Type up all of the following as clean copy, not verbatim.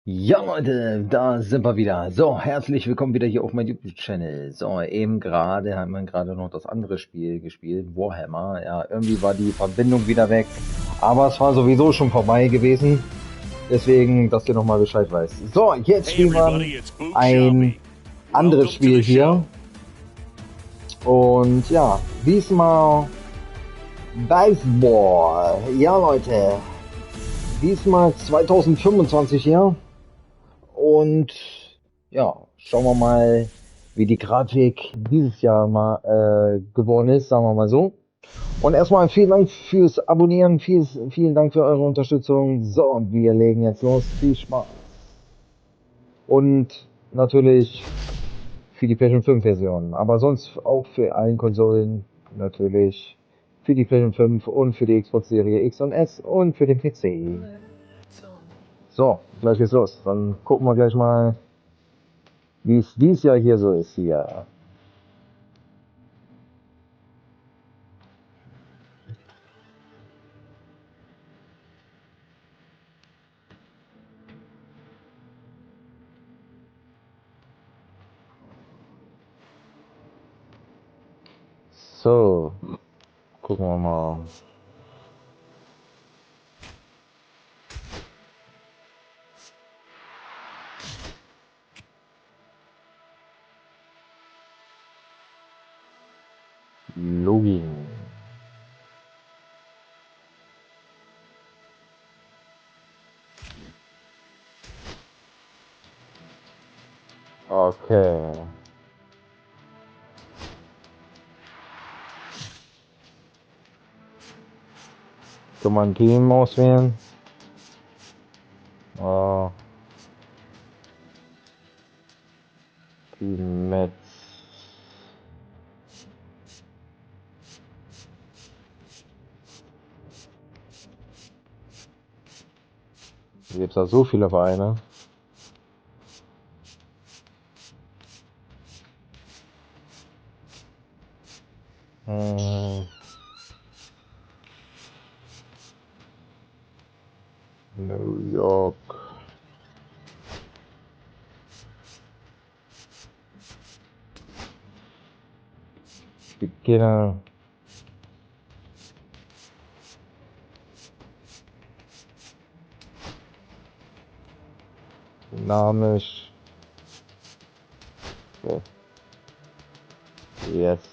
Ja Leute, da sind wir wieder. So, herzlich willkommen wieder hier auf meinem YouTube-Channel. So, eben gerade haben wir gerade noch das andere Spiel gespielt, Warhammer. Ja, irgendwie war die Verbindung wieder weg, aber es war sowieso schon vorbei gewesen. Deswegen, dass ihr nochmal Bescheid weißt. So, jetzt spielen wir ein anderes Spiel hier. Und ja, diesmal Baseball. Ja Leute, diesmal 2025 hier. Und ja, schauen wir mal, wie die Grafik dieses Jahr mal geworden ist, sagen wir mal so. Und erstmal vielen Dank fürs Abonnieren, vielen Dank für eure Unterstützung. So, wir legen jetzt los. Viel Spaß. Und natürlich für die PlayStation 5 Version, aber sonst auch für allen Konsolen natürlich für die PlayStation 5 und für die Xbox Serie X und S und für den PC. So, gleich geht's los. Dann gucken wir gleich mal, wie es dieses Jahr hier so ist hier. So, gucken wir mal. Login. Okay. Kann man ein Team auswählen? Team mit. Hier gibt es da so viele Vereine. New York. Beginner. Dynamisch. So. Jetzt.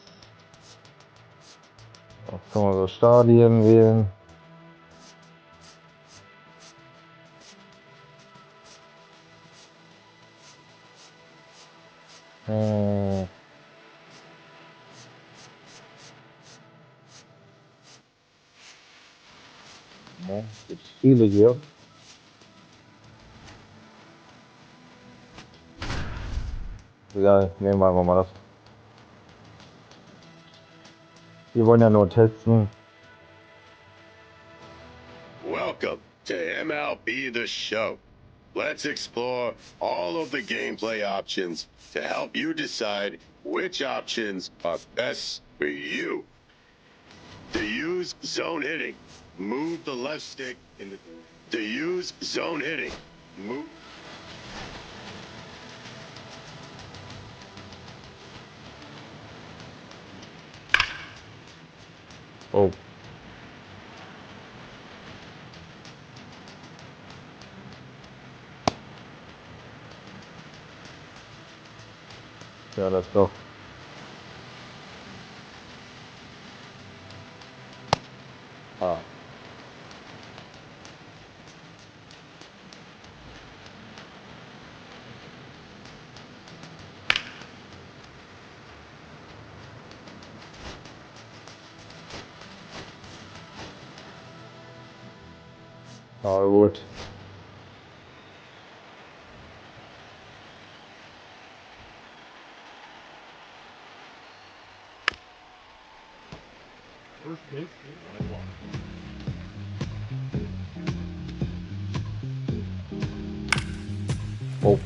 Auch kann man so Stadien wählen. Ja, gibt Spiele hier. Ja, nehmen wir einfach mal das. Wir wollen ja nur testen. Welcome to MLB the Show. Let's explore all of the gameplay options to help you decide which options are best for you. To use zone hitting, move the left stick in the... To use zone hitting, move... Oh. Ja, das doch. Ah. Na gut. Oh.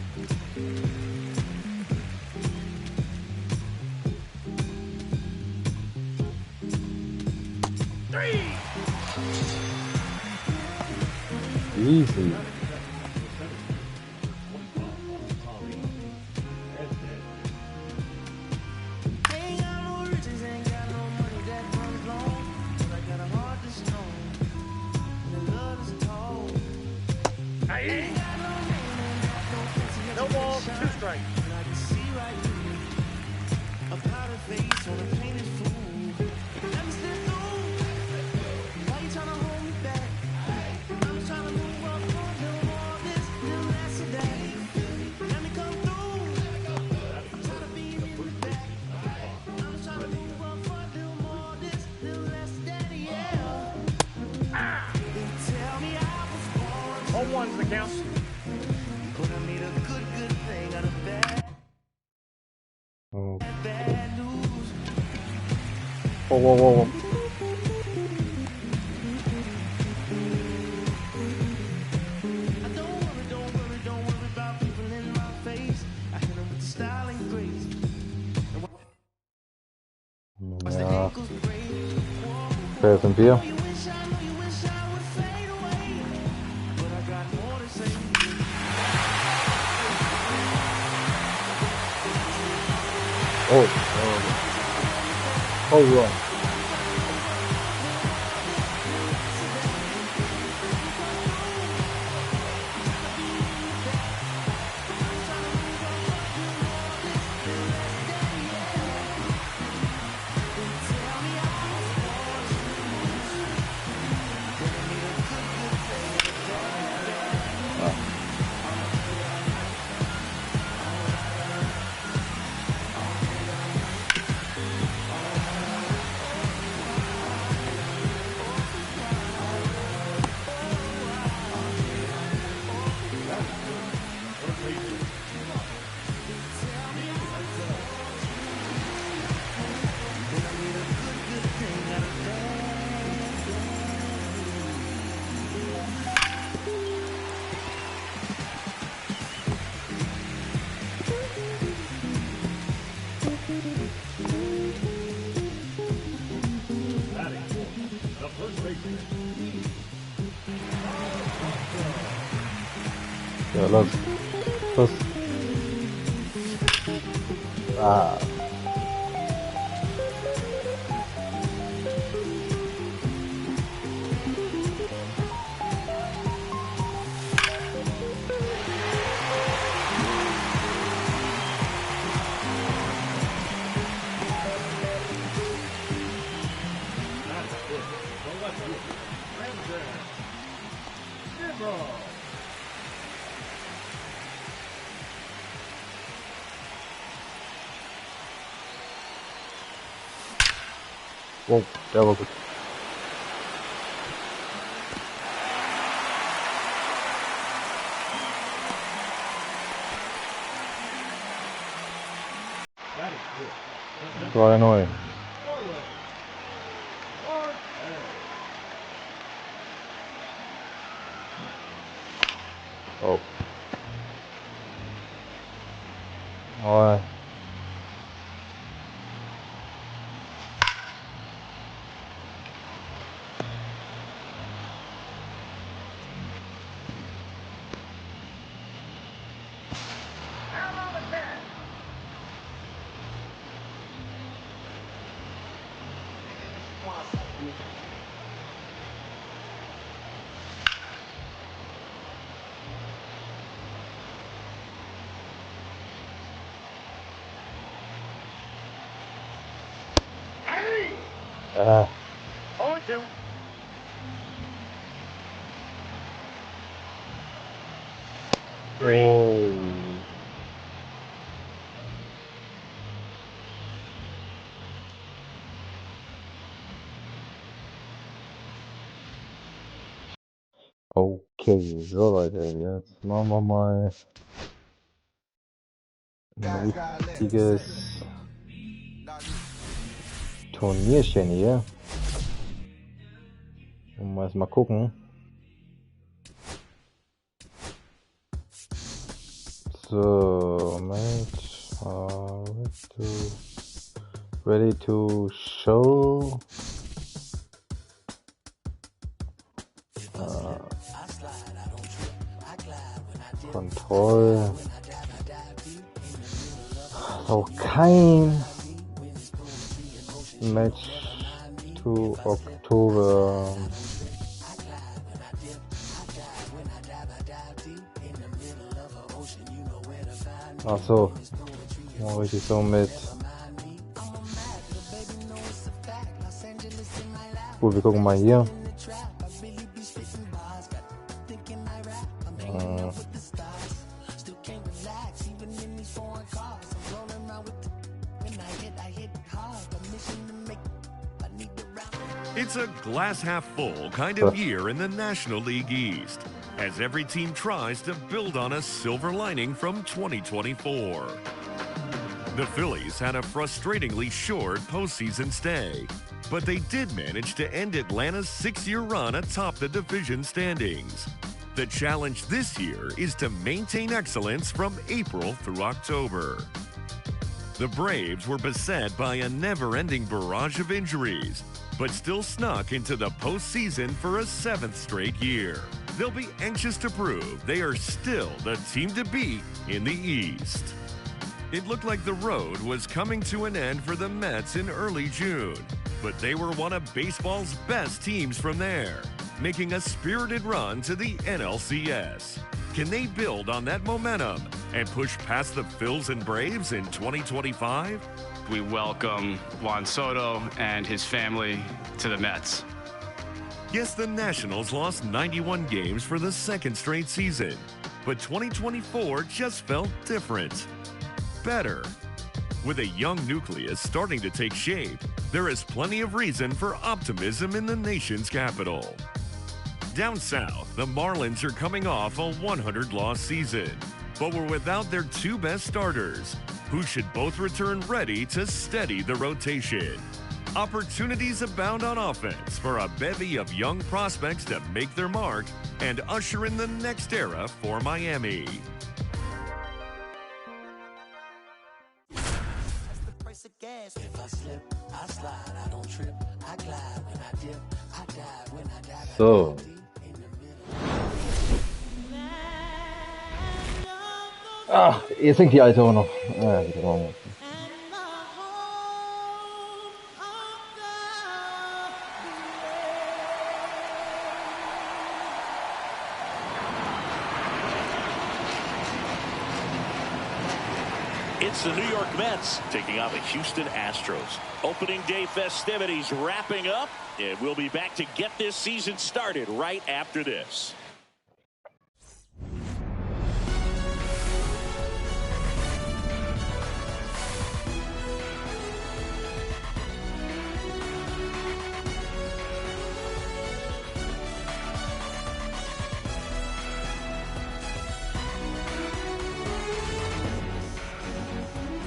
Easy. No ball, 2 strikes. Home one's the count. Oh. Whoa, whoa, whoa, whoa. Ja. Wer sind wir? Oh, oh, run. Ja, los. Los. Ah. Wow, der war gut. Drei neu. Oh. Oh. Ah. Oh, 2. Oh. Okay, so Leute, jetzt machen wir mal ein richtiges Turnierchen hier. Und mal gucken. So, Match, ready to show. Toll. Auch kein Match to Oktober. Ach so, mache ich so mit. Gut, wir gucken mal hier. It's a glass half full kind of year in the National League East, as every team tries to build on a silver lining from 2024. The Phillies had a frustratingly short postseason stay, but they did manage to end Atlanta's 6-year run atop the division standings. The challenge this year is to maintain excellence from April through October. The Braves were beset by a never-ending barrage of injuries, but still snuck into the postseason for a 7th straight year. They'll be anxious to prove they are still the team to beat in the East. It looked like the road was coming to an end for the Mets in early June, but they were one of baseball's best teams from there, making a spirited run to the NLCS. Can they build on that momentum and push past the Phils and Braves in 2025? We welcome Juan Soto and his family to the Mets. Yes, the Nationals lost 91 games for the 2nd straight season, but 2024 just felt different. Better. With a young nucleus starting to take shape, there is plenty of reason for optimism in the nation's capital. Down south, the Marlins are coming off a 100-loss season, but were without their 2 best starters, who should both return ready to steady the rotation. Opportunities abound on offense for a bevy of young prospects to make their mark and usher in the next era for Miami. So. Ach, ihr singt die alte auch noch. Ja, die brauchen wir. It's the New York Mets taking on the Houston Astros. Opening day festivities wrapping up, and we'll be back to get this season started right after this.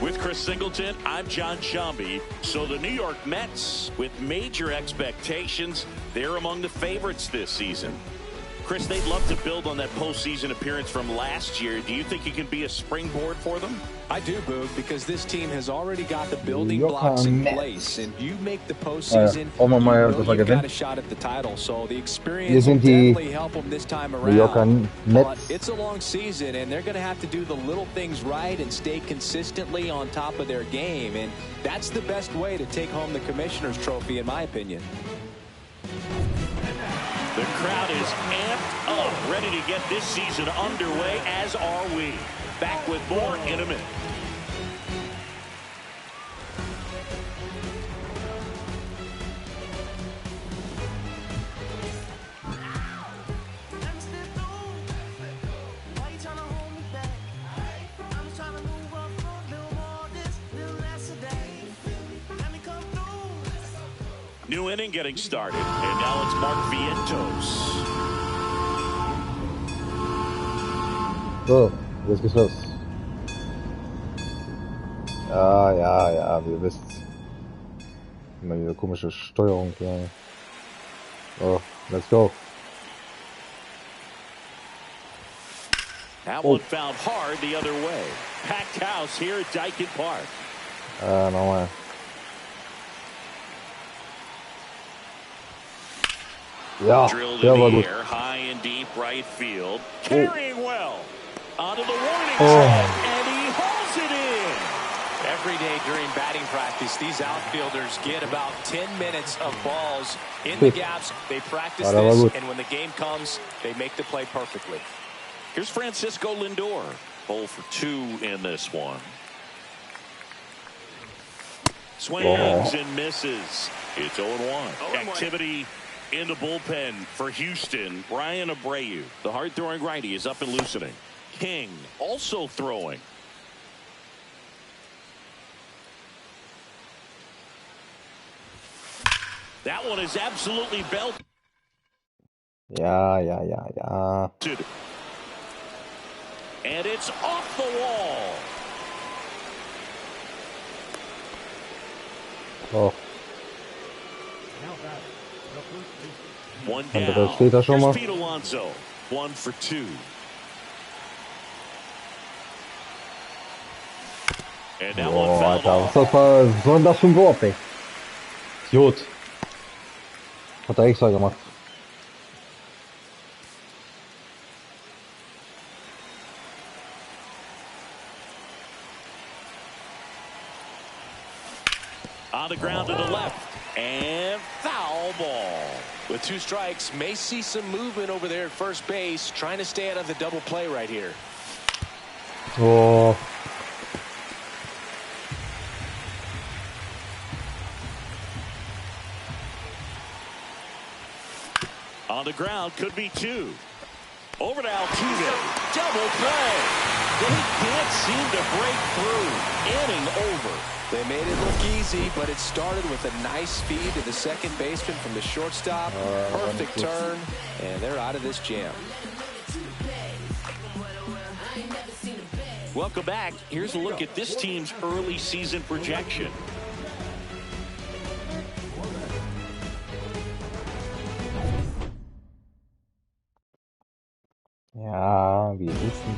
With Chris Singleton, I'm John Shambi. So the New York Mets, with major expectations, they're among the favorites this season. Chris, they'd love to build on that postseason appearance from last year. Do you think it can be a springboard for them? I do, Boog, because this team has already got the building blocks in place, and you make the postseason, you've got a shot at the title. So the experience will definitely help them this time around. But it's a long season, and they're going to have to do the little things right and stay consistently on top of their game, and that's the best way to take home the Commissioner's Trophy, in my opinion. The crowd is amped up, ready to get this season underway, as are we. Back with more in a minute. New inning getting started, and now it's Mark Vientos. So, jetzt geht's los. Ja, ihr wisst. Immer diese komische Steuerung hier. So, let's go. That one found hard the other way. Packed house here at Dyken Park. Nochmal. Ja, Drilled der in war the gut. air, high and deep right field. Carrying well. onto the warning track, and he hauls it in. Every day during batting practice, these outfielders get about 10 minutes of balls in the gaps. They practice this, and when the game comes, they make the play perfectly. Here's Francisco Lindor. 0 for 2 in this one. Swings and misses. It's 0-1. Activity in the bullpen for Houston. Brian Abreu, the hard-throwing righty, is up and loosening. King also throwing. That one is absolutely belted. Yeah. And it's off the wall. Oh. One down. Here's Pete Alonso. 1 for 2. And that one fouled off. Was soll denn das für ein Wurf, ey? Idiot. Hat er extra gemacht. On the ground to the left. And foul ball. With 2 strikes, may see some movement over there at first base, trying to stay out of the double play right here. Oh. On the ground, could be 2. Over to Altuve. Double play. They can't seem to break through. Inning over. They made it look easy, but it started with a nice feed to the second baseman from the shortstop. Perfect turn, and they're out of this jam. Welcome back. Here's a look at this team's early season projection. Ja, wir wissen.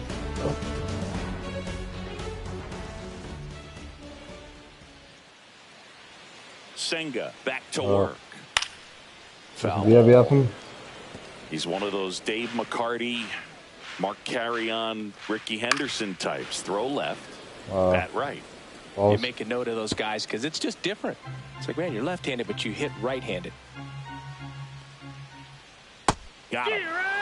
Senga back to work. Foul. Wir werfen. He's one of those Dave McCarty, Mark Carrion, Ricky Henderson types. Throw left, bat right. You make a note of those guys because it's just different. It's like, man, you're left-handed, but you hit right-handed. Got him.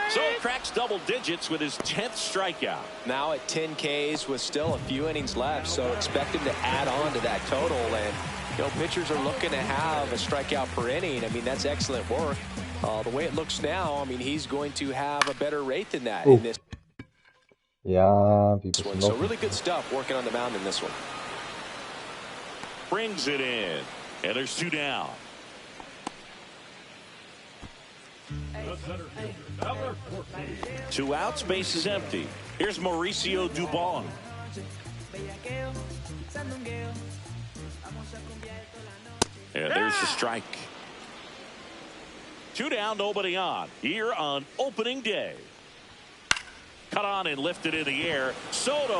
So cracks double digits with his 10th strikeout. Now at 10 Ks with still a few innings left, so expect him to add on to that total. And, you know, pitchers are looking to have a strikeout per inning. I mean, that's excellent work. The way it looks now, I mean, he's going to have a better rate than that in this one. So really good stuff working on the mound in this one. Brings it in, and there's 2 down. Two outs, base is empty. Here's Mauricio Dubon. And there's the strike. 2 down, nobody on. Here on opening day. Cut on and lifted in the air. Soto.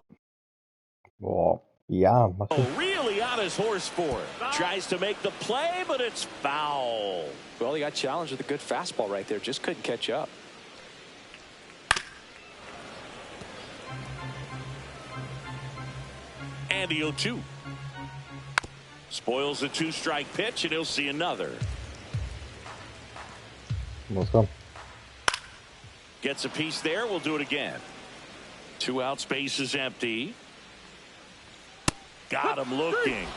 Oh, yeah. Really on his horse for it. Tries to make the play, but it's foul. Well, he got challenged with a good fastball right there. Just couldn't catch up. And the 0-2. Spoils the 2-strike pitch, and he'll see another. Gets a piece there. We'll do it again. 2 outs, base is empty. Got him looking.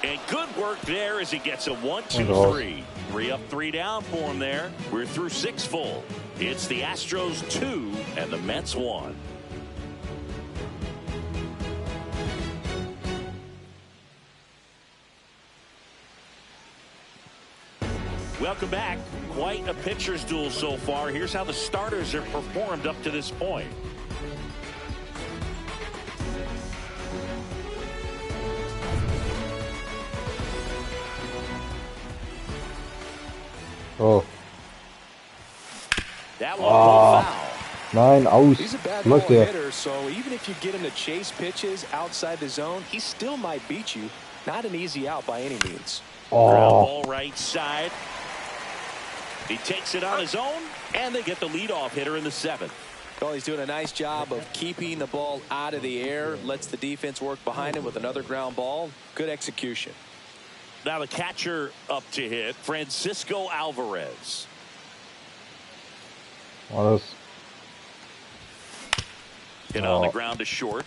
And good work there as he gets a 1-2-3. 3 up, 3 down for him there. We're through 6 full. It's the Astros 2 and the Mets 1. Welcome back. Quite a pitcher's duel so far. Here's how the starters have performed up to this point. Oh. That one will foul. Nein, aus. He's a bad ball hitter, so even if you get him to chase pitches outside the zone, he still might beat you. Not an easy out by any means. Ground ball right side. He takes it on his own, and they get the leadoff hitter in the 7th. Well, he's doing a nice job of keeping the ball out of the air, lets the defense work behind him with another ground ball. Good execution. Now the catcher up to hit, Francisco Alvarez. Hit on the ground to short.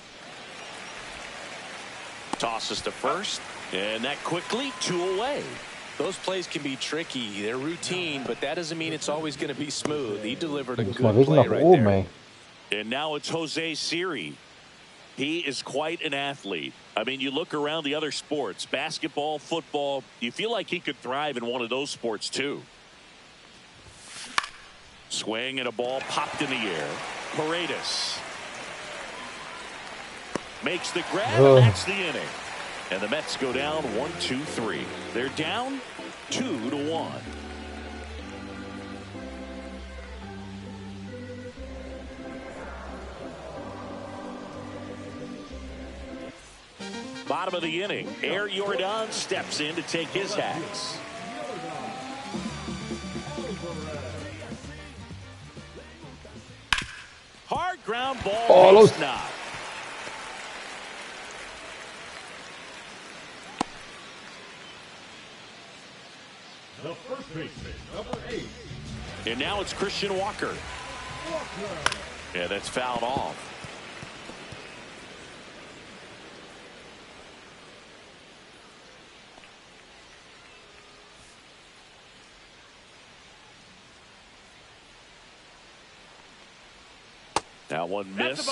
Tosses to first, and that quickly 2 away. Those plays can be tricky. They're routine, but that doesn't mean it's always going to be smooth. He delivered a good play right there. And now it's Jose Siri. He is quite an athlete. I mean, you look around the other sports, basketball, football, you feel like he could thrive in one of those sports too. Swing and a ball popped in the air. Paredes makes the grab, and that's the inning. And the Mets go down 1-2-3. They're down 2-1. Bottom of the inning, Air Jordan steps in to take his hacks. Hard ground ball. Not. The first baseman, number 8. And now it's Christian Walker. Yeah, that's fouled off. That one missed.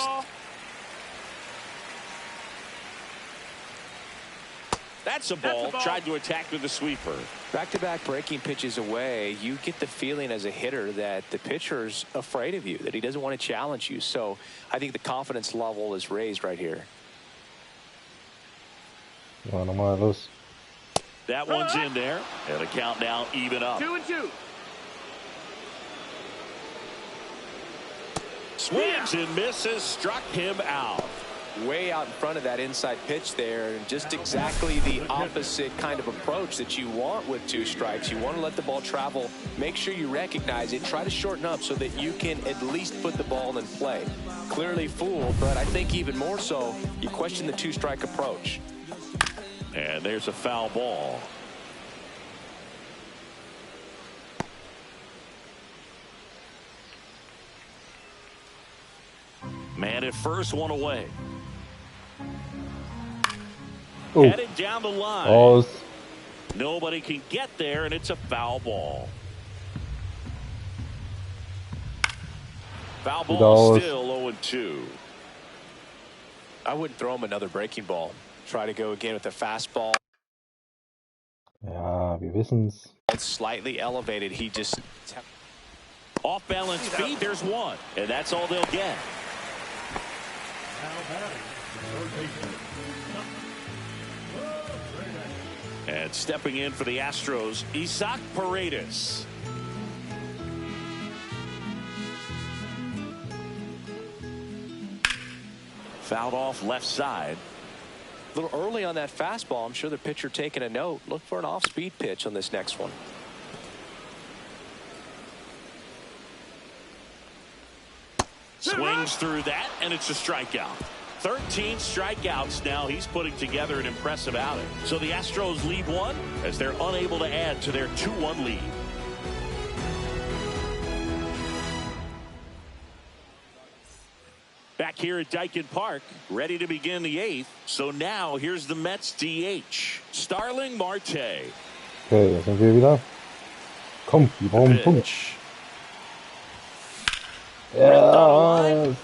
That's a ball. Tried to attack with the sweeper. Back-to-back breaking pitches away, you get the feeling as a hitter that the pitcher's afraid of you, that he doesn't want to challenge you. So I think the confidence level is raised right here. That one's in there. And the count now even up. 2-2. Swings and misses, struck him out. Way out in front of that inside pitch there, and just exactly the opposite kind of approach that you want with 2 strikes. You want to let the ball travel, make sure you recognize it, try to shorten up so that you can at least put the ball in play. Clearly fooled, but I think even more so, you question the 2-strike approach. And there's a foul ball. Man at first, 1 away. Ooh. Headed down the line. Nobody can get there, and it's a foul ball. Foul ball still 0-2. I wouldn't throw him another breaking ball. Try to go again with the fastball. Ja, wir wissen's. It's slightly elevated. He just... Off balance feet, there's 1. And that's all they'll get. And stepping in for the Astros, Isaac Paredes. Fouled off left side. A little early on that fastball. I'm sure the pitcher taking a note. Look for an off-speed pitch on this next one. Swings through that, and it's a strikeout. 13 strikeouts now. He's putting together an impressive outing. So the Astros lead 1 as they're unable to add to their 2-1 lead. Back here at Dyken Park, ready to begin the 8th. So now here's the Mets DH, Starling Marte. Okay, jetzt sind wir wieder. Komm, die brauchen einen Punkt. Ja.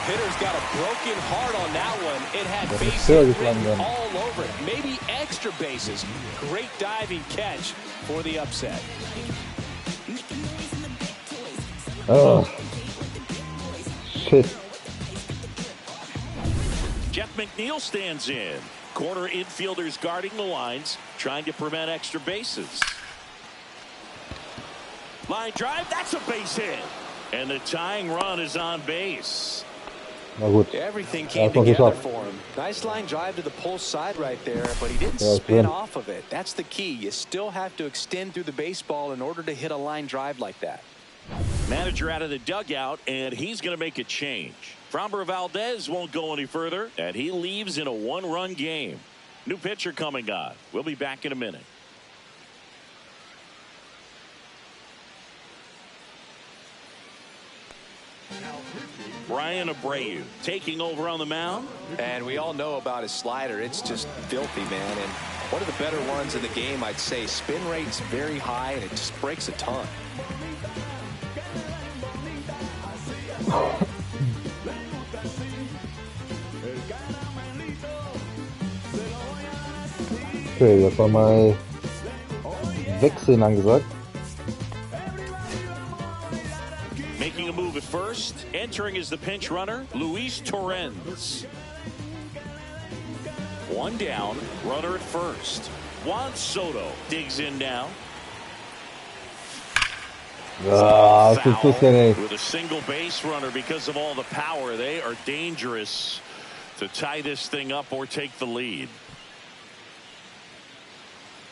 Hitter's got a broken heart on that one. It had bases written all over it. Maybe extra bases. Great diving catch for the upset. Oh. Shit. Jeff McNeil stands in. Corner infielders guarding the lines, trying to prevent extra bases. Line drive, that's a base hit. And the tying run is on base. Na gut. Everything came together for him. Nice line drive to the pull side right there, but he didn't spin off of it. That's the key. You still have to extend through the baseball in order to hit a line drive like that. Manager out of the dugout, and he's going to make a change. Framber Valdez won't go any further, and he leaves in a one-run game. New pitcher coming on. We'll be back in a minute. Brian Abreu taking over on the mound. And we all know about his slider. It's just filthy, man. And one of the better ones in the game, I'd say. Spin rate's very high, and it just breaks a ton. Okay, jetzt war mal Wechseln angesagt. Making a move at first. Entering is the pinch runner, Luis Torrens. One down, runner at first. Juan Soto digs in now. Ah, das ist ja nicht. With a single base runner because of all the power, they are dangerous to tie this thing up or take the lead.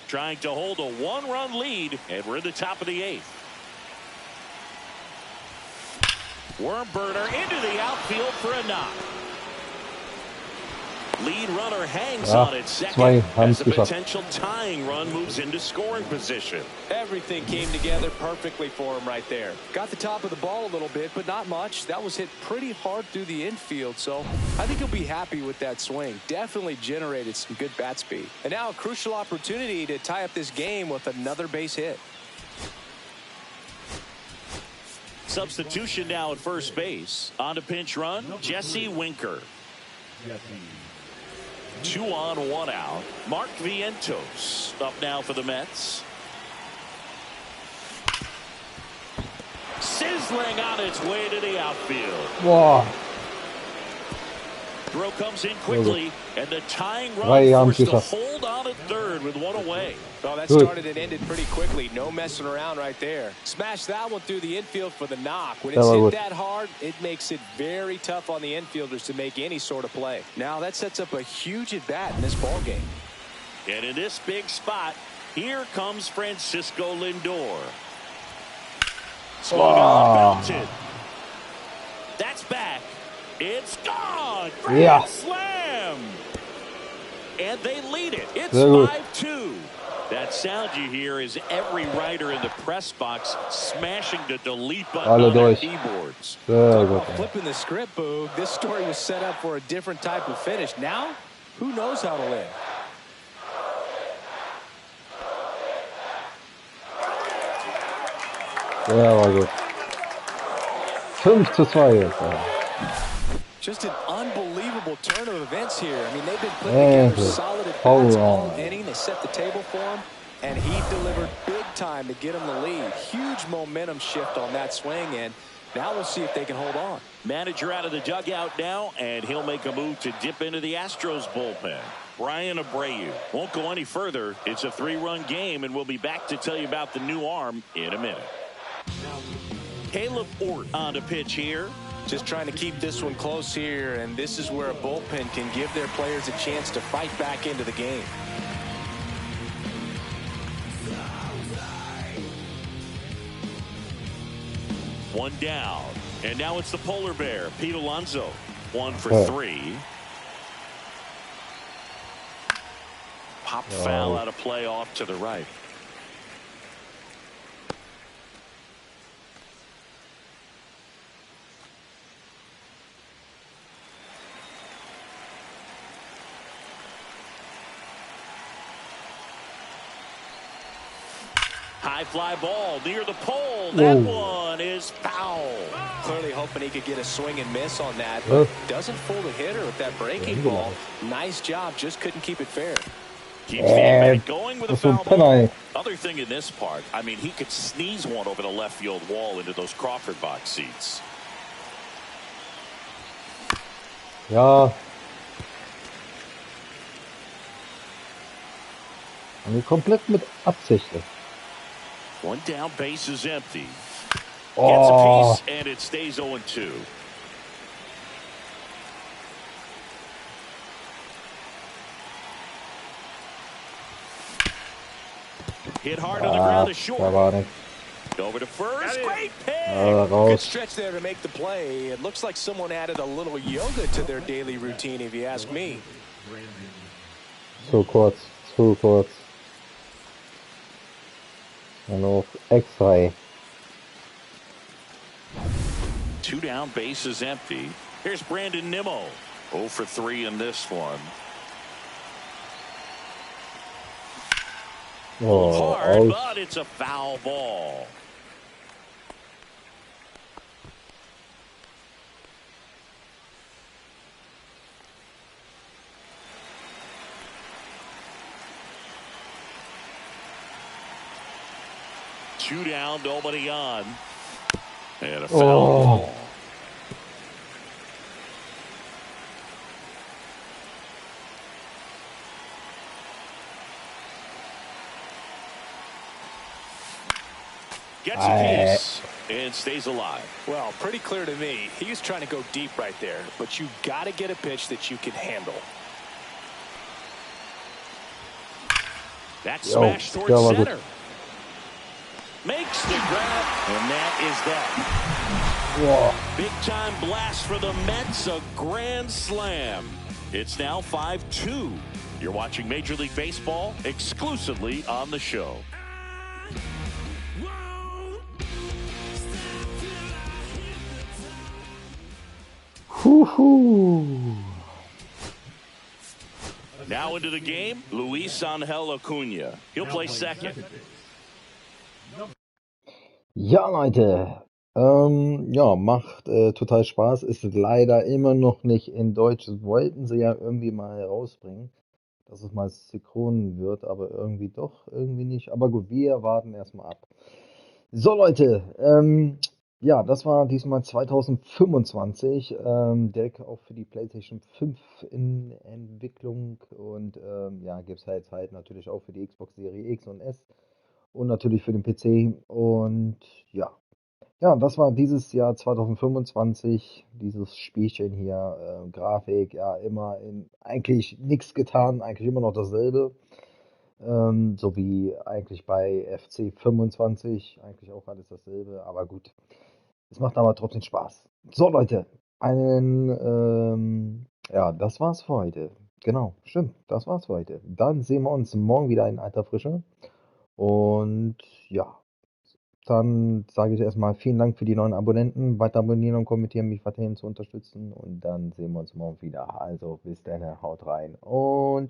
Trying to hold a one-run lead, and we're in the top of the 8th. Worm burner into the outfield for a knock. Lead runner hangs on at second as a potential tying run moves into scoring position. Everything came together perfectly for him right there. Got the top of the ball a little bit, but not much. That was hit pretty hard through the infield, so I think he'll be happy with that swing. Definitely generated some good bat speed. And now a crucial opportunity to tie up this game with another base hit. Substitution now at first base. On to pinch run, Jesse Winker. 2 on, 1 out. Mark Vientos up now for the Mets. Sizzling on its way to the outfield. Boah. Throw comes in quickly, and the tying run forced to hold on at third with 1 away. Well, that started and ended pretty quickly. No messing around right there. Smash that one through the infield for the knock. When it's hit that hard, it makes it very tough on the infielders to make any sort of play. Now that sets up a huge at-bat in this ballgame. And in this big spot, here comes Francisco Lindor. Swung on, belted. That's back. It's gone. Grand slam. And they lead it. It's 5-2. That sound you hear is every writer in the press box smashing the delete button on their keyboards. Flipping the script, Boog. This story was set up for a different type of finish. Now, who knows how to win? Ja, war gut. 5-2 jetzt. Just an unbelievable turn of events here. I mean, they've been putting together solid at-bats all inning. They set the table for him, and he delivered big time to get him the lead. Huge momentum shift on that swing, and now we'll see if they can hold on. Manager out of the dugout now, and he'll make a move to dip into the Astros bullpen. Brian Abreu won't go any further. It's a 3-run game, and we'll be back to tell you about the new arm in a minute. Caleb Ort on to pitch here. Just trying to keep this one close here, and this is where a bullpen can give their players a chance to fight back into the game. One down, and now it's the polar bear, Pete Alonso. 1 for 3. Pop foul out of play off to the right. High fly ball near the pole. That one is foul. Clearly hoping he could get a swing and miss on that, but doesn't fool the hitter with that breaking ball. Nice job, just couldn't keep it fair. Keeps the at-bat going with a foul ball. Other thing in this part, I mean, he could sneeze one over the left field wall into those Crawford box seats. Ja. Also komplett mit Absicht. One down, base is empty. Gets a piece, and it stays 0-2. Hit hard on the ground to short. Over to first. Great pick. Good stretch there to make the play. It looks like someone added a little yoga to their daily routine, if you ask me. Zu kurz, zu kurz. Und auf extra. 2 down, base is empty. Here's Brandon Nimmo. 0 for 3 in this one. Hard, but it's a foul ball. Two down, nobody on. And a foul ball. Gets a piece and stays alive. Well, pretty clear to me. He was trying to go deep right there, but you got to get a pitch that you can handle. That smash towards center. Makes the grab, and that is that. Whoa. Big time blast for the Mets, a grand slam. It's now 5-2. You're watching Major League Baseball exclusively on the show. Now into the game, Luis Angel Acuna. He'll play second. Ja, Leute. Ja, macht total Spaß. Ist leider immer noch nicht in Deutsch. Das wollten sie ja irgendwie mal herausbringen, dass es mal synchron wird, aber irgendwie doch, irgendwie nicht. Aber gut, wir warten erstmal ab. So, Leute. Ja, das war diesmal 2025, direkt auch für die PlayStation 5 in Entwicklung und ja, gibt es halt natürlich auch für die Xbox Serie X und S und natürlich für den PC und ja. Ja, das war dieses Jahr 2025, dieses Spielchen hier, Grafik, ja, immer eigentlich nichts getan, eigentlich immer noch dasselbe. So wie eigentlich bei FC 25, eigentlich auch alles dasselbe, aber gut. Es macht aber trotzdem Spaß. So, Leute, ja, das war's für heute. Genau, stimmt, das war's für heute. Dann sehen wir uns morgen wieder in alter Frische. Und ja, dann sage ich erstmal vielen Dank für die neuen Abonnenten. Weiter abonnieren und kommentieren, mich weiterhin zu unterstützen. Und dann sehen wir uns morgen wieder. Also bis dann, haut rein und